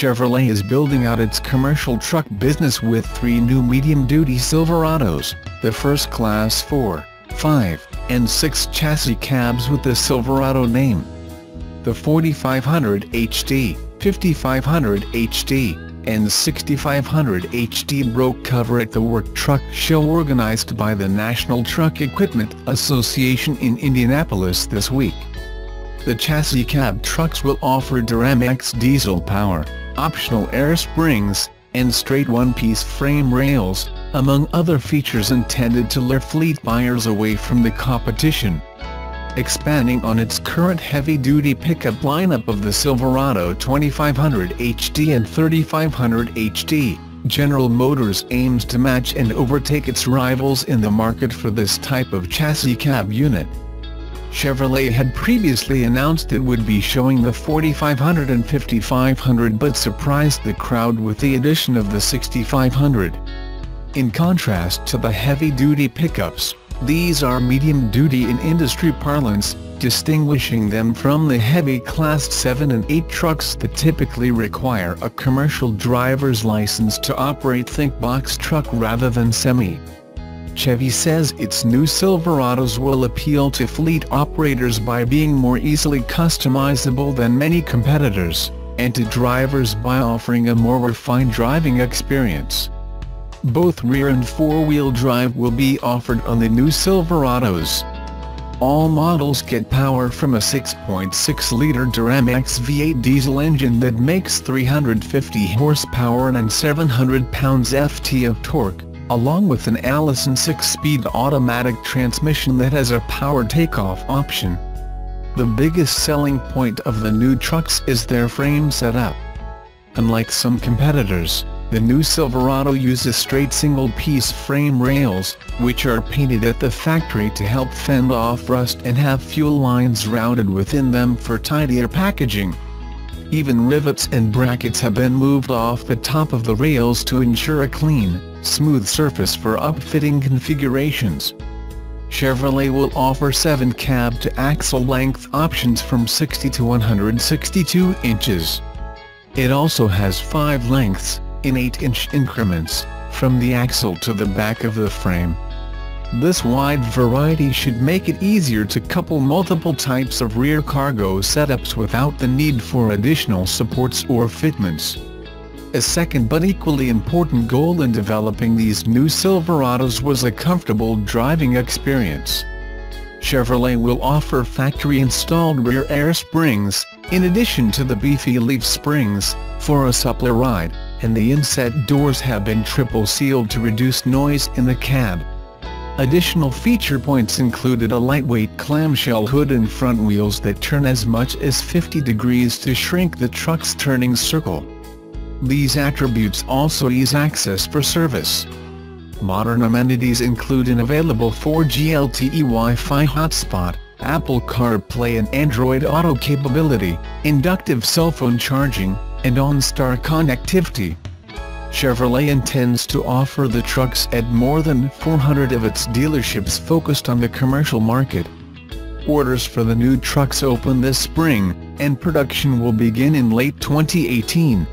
Chevrolet is building out its commercial truck business with 3 new medium-duty Silverados, the first Class 4, 5, and 6 chassis cabs with the Silverado name. The 4500 HD, 5500 HD, and 6500 HD broke cover at the Work Truck Show organized by the National Truck Equipment Association in Indianapolis this week. The chassis cab trucks will offer Duramax diesel power, optional air springs, and straight one-piece frame rails, among other features intended to lure fleet buyers away from the competition. Expanding on its current heavy-duty pickup lineup of the Silverado 2500 HD and 3500 HD, General Motors aims to match and overtake its rivals in the market for this type of chassis cab unit. Chevrolet had previously announced it would be showing the 4500 and 5500 but surprised the crowd with the addition of the 6500. In contrast to the heavy-duty pickups, these are medium-duty in industry parlance, distinguishing them from the heavy Class 7 and 8 trucks that typically require a commercial driver's license to operate. Think box truck rather than semi. Chevy says its new Silverados will appeal to fleet operators by being more easily customizable than many competitors, and to drivers by offering a more refined driving experience. Both rear and four-wheel drive will be offered on the new Silverados. All models get power from a 6.6-liter Duramax V8 diesel engine that makes 350 horsepower and 700 pounds-ft of torque, along with an Allison 6-speed automatic transmission that has a power takeoff option. The biggest selling point of the new trucks is their frame setup. Unlike some competitors, the new Silverado uses straight single-piece frame rails, which are painted at the factory to help fend off rust and have fuel lines routed within them for tidier packaging. Even rivets and brackets have been moved off the top of the rails to ensure a clean, smooth surface for upfitting configurations. Chevrolet will offer 7 cab-to-axle length options from 60 to 162 inches. It also has 5 lengths, in 8-inch increments, from the axle to the back of the frame. This wide variety should make it easier to couple multiple types of rear cargo setups without the need for additional supports or fitments. A second but equally important goal in developing these new Silverados was a comfortable driving experience. Chevrolet will offer factory-installed rear air springs, in addition to the beefy leaf springs, for a suppler ride, and the inset doors have been triple sealed to reduce noise in the cab. Additional feature points included a lightweight clamshell hood and front wheels that turn as much as 50 degrees to shrink the truck's turning circle. These attributes also ease access for service. Modern amenities include an available 4G LTE Wi-Fi hotspot, Apple CarPlay and Android Auto capability, inductive cell phone charging, and OnStar connectivity. Chevrolet intends to offer the trucks at more than 400 of its dealerships focused on the commercial market. Orders for the new trucks open this spring, and production will begin in late 2018.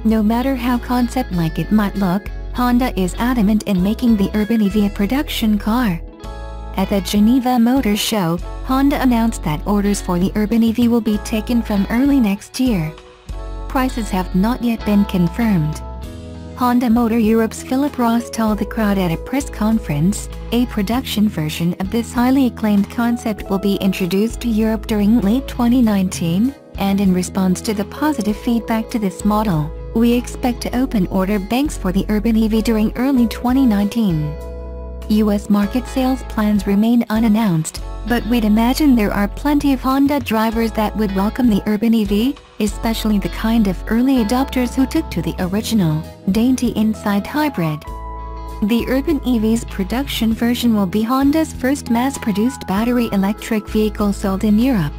No matter how concept-like it might look, Honda is adamant in making the urban EV a production car. At the Geneva Motor Show, Honda announced that orders for the urban EV will be taken from early next year. Prices have not yet been confirmed. Honda Motor Europe's Philip Ross told the crowd at a press conference, a production version of this highly acclaimed concept will be introduced to Europe during late 2019, and in response to the positive feedback to this model, we expect to open order banks for the urban EV during early 2019. US market sales plans remain unannounced, but we'd imagine there are plenty of Honda drivers that would welcome the urban EV, especially the kind of early adopters who took to the original, dainty inside hybrid. The urban EV's production version will be Honda's first mass-produced battery electric vehicle sold in Europe.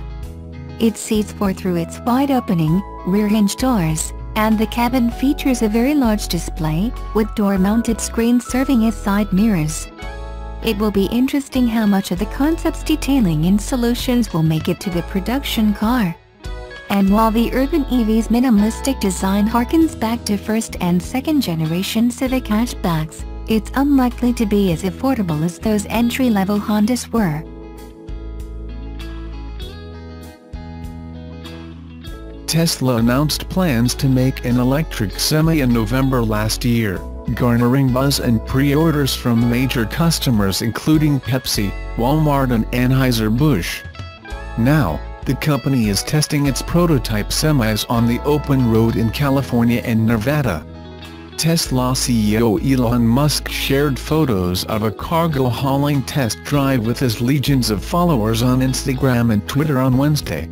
It seats 4 through its wide-opening, rear-hinge doors, and the cabin features a very large display, with door-mounted screens serving as side mirrors. It will be interesting how much of the concepts, detailing and solutions will make it to the production car. And while the urban EV's minimalistic design harkens back to first and second generation Civic hatchbacks, it's unlikely to be as affordable as those entry-level Hondas were. Tesla announced plans to make an electric semi in November last year, garnering buzz and pre-orders from major customers including Pepsi, Walmart and Anheuser-Busch. Now, the company is testing its prototype semis on the open road in California and Nevada. Tesla CEO Elon Musk shared photos of a cargo hauling test drive with his legions of followers on Instagram and Twitter on Wednesday.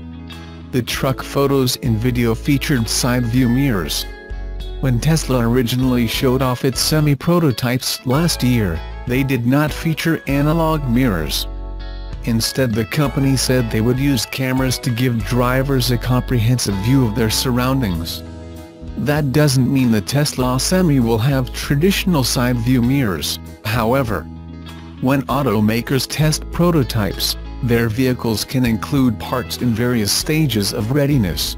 The truck photos and video featured side-view mirrors. When Tesla originally showed off its semi-prototypes last year, they did not feature analog mirrors. Instead, the company said they would use cameras to give drivers a comprehensive view of their surroundings. That doesn't mean the Tesla Semi will have traditional side-view mirrors, however. When automakers test prototypes, their vehicles can include parts in various stages of readiness.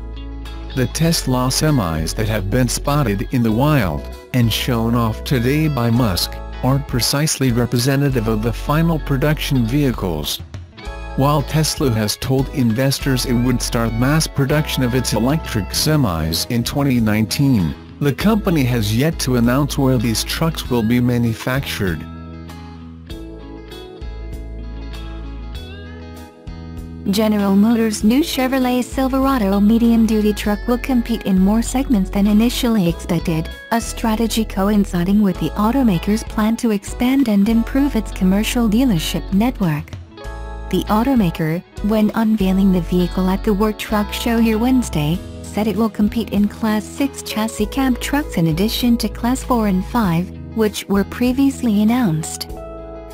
The Tesla semis that have been spotted in the wild, and shown off today by Musk, aren't precisely representative of the final production vehicles. While Tesla has told investors it would start mass production of its electric semis in 2019, the company has yet to announce where these trucks will be manufactured. General Motors' new Chevrolet Silverado medium-duty truck will compete in more segments than initially expected, a strategy coinciding with the automaker's plan to expand and improve its commercial dealership network. The automaker, when unveiling the vehicle at the Work Truck Show here Wednesday, said it will compete in Class 6 chassis cab trucks in addition to Class 4 and 5, which were previously announced.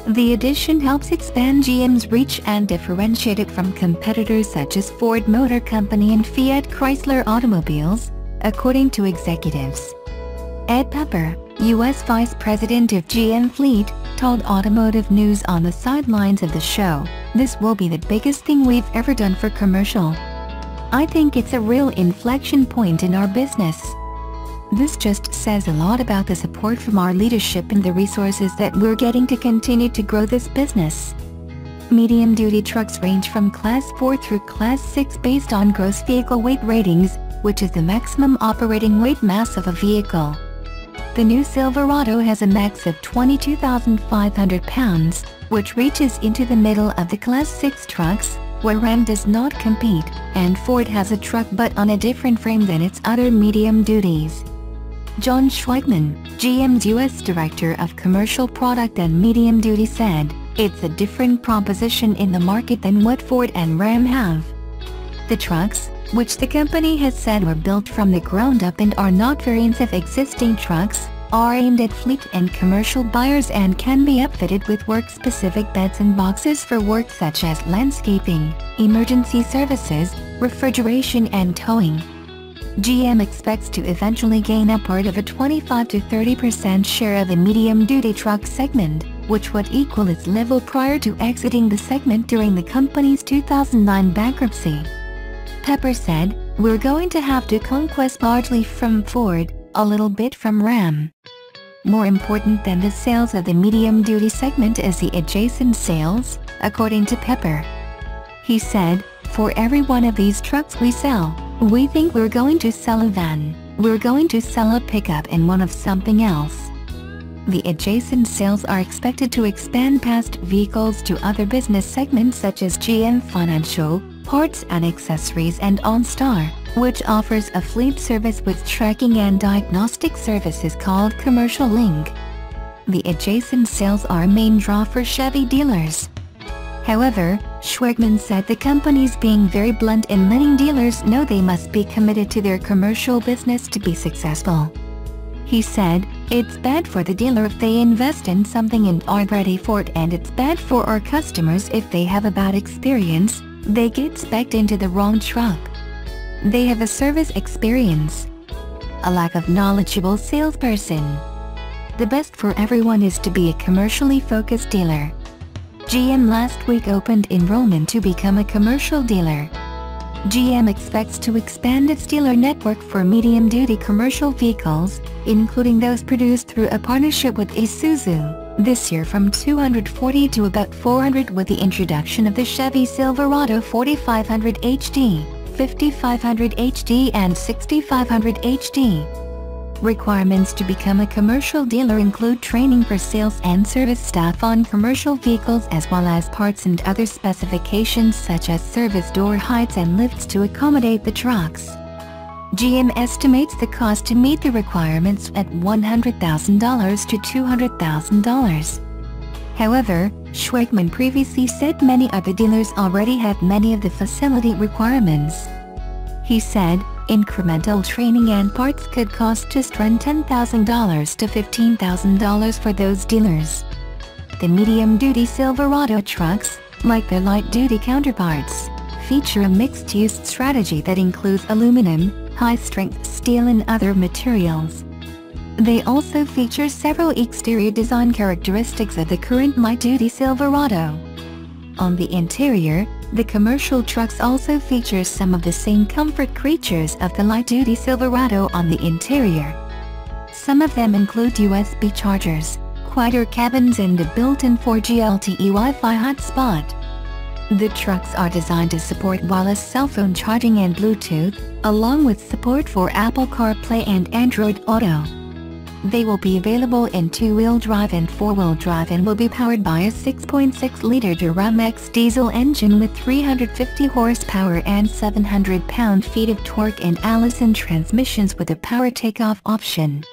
The addition helps expand GM's reach and differentiate it from competitors such as Ford Motor Company and Fiat Chrysler Automobiles, according to executives. Ed Pepper, U.S. Vice President of GM Fleet, told Automotive News on the sidelines of the show, "This will be the biggest thing we've ever done for commercial. I think it's a real inflection point in our business. This just says a lot about the support from our leadership and the resources that we're getting to continue to grow this business." Medium-duty trucks range from Class 4 through Class 6 based on gross vehicle weight ratings, which is the maximum operating weight mass of a vehicle. The new Silverado has a max of 22,500 pounds, which reaches into the middle of the Class 6 trucks, where Ram does not compete, and Ford has a truck but on a different frame than its other medium duties. John Schweigman, GM's U.S. Director of Commercial Product and Medium Duty said, "It's a different proposition in the market than what Ford and Ram have." The trucks, which the company has said were built from the ground up and are not variants of existing trucks, are aimed at fleet and commercial buyers and can be upfitted with work-specific beds and boxes for work such as landscaping, emergency services, refrigeration and towing. GM expects to eventually gain a part of a 25 to 30% share of the medium-duty truck segment, which would equal its level prior to exiting the segment during the company's 2009 bankruptcy. Pepper said, "We're going to have to conquest largely from Ford, a little bit from Ram. More important than the sales of the medium-duty segment is the adjacent sales," according to Pepper. He said, "For every one of these trucks we sell, we think we're going to sell a van, we're going to sell a pickup and one of something else." The adjacent sales are expected to expand past vehicles to other business segments such as GM Financial, Parts and Accessories and OnStar, which offers a fleet service with tracking and diagnostic services called Commercial Link. The adjacent sales are a main draw for Chevy dealers. However, Schweigman said the company's being very blunt in letting dealers know they must be committed to their commercial business to be successful. He said, "It's bad for the dealer if they invest in something and aren't ready for it, and it's bad for our customers if they have a bad experience, they get spec'd into the wrong truck. They have a service experience, a lack of knowledgeable salesperson. The best for everyone is to be a commercially focused dealer." GM last week opened enrollment to become a commercial dealer. GM expects to expand its dealer network for medium-duty commercial vehicles, including those produced through a partnership with Isuzu, this year from 240 to about 400 with the introduction of the Chevy Silverado 4500 HD, 5500 HD and 6500 HD. Requirements to become a commercial dealer include training for sales and service staff on commercial vehicles as well as parts and other specifications such as service door heights and lifts to accommodate the trucks. GM estimates the cost to meet the requirements at $100,000 to $200,000. However, Schwegman previously said many other dealers already have many of the facility requirements. He said, incremental training and parts could cost just around $10,000 to $15,000 for those dealers. The medium-duty Silverado trucks, like their light-duty counterparts, feature a mixed-use strategy that includes aluminum, high-strength steel and other materials. They also feature several exterior design characteristics of the current light-duty Silverado. On the interior, the commercial trucks also feature some of the same comfort creatures of the light-duty Silverado on the interior. Some of them include USB chargers, quieter cabins and a built-in 4G LTE Wi-Fi hotspot. The trucks are designed to support wireless cell phone charging and Bluetooth, along with support for Apple CarPlay and Android Auto. They will be available in two-wheel drive and four-wheel drive and will be powered by a 6.6-liter Duramax diesel engine with 350 horsepower and 700 pound-feet of torque and Allison transmissions with a power takeoff option.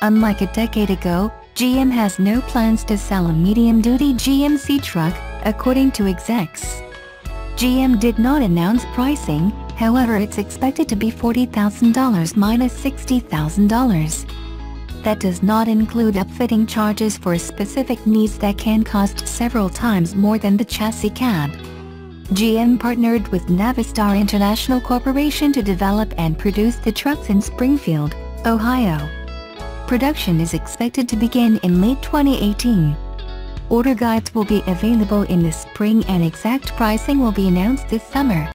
Unlike a decade ago, GM has no plans to sell a medium-duty GMC truck, according to execs. GM did not announce pricing, however it's expected to be $40,000 minus $60,000. That does not include upfitting charges for specific needs that can cost several times more than the chassis cab. GM partnered with Navistar International Corporation to develop and produce the trucks in Springfield, Ohio. Production is expected to begin in late 2018. Order guides will be available in the spring and exact pricing will be announced this summer.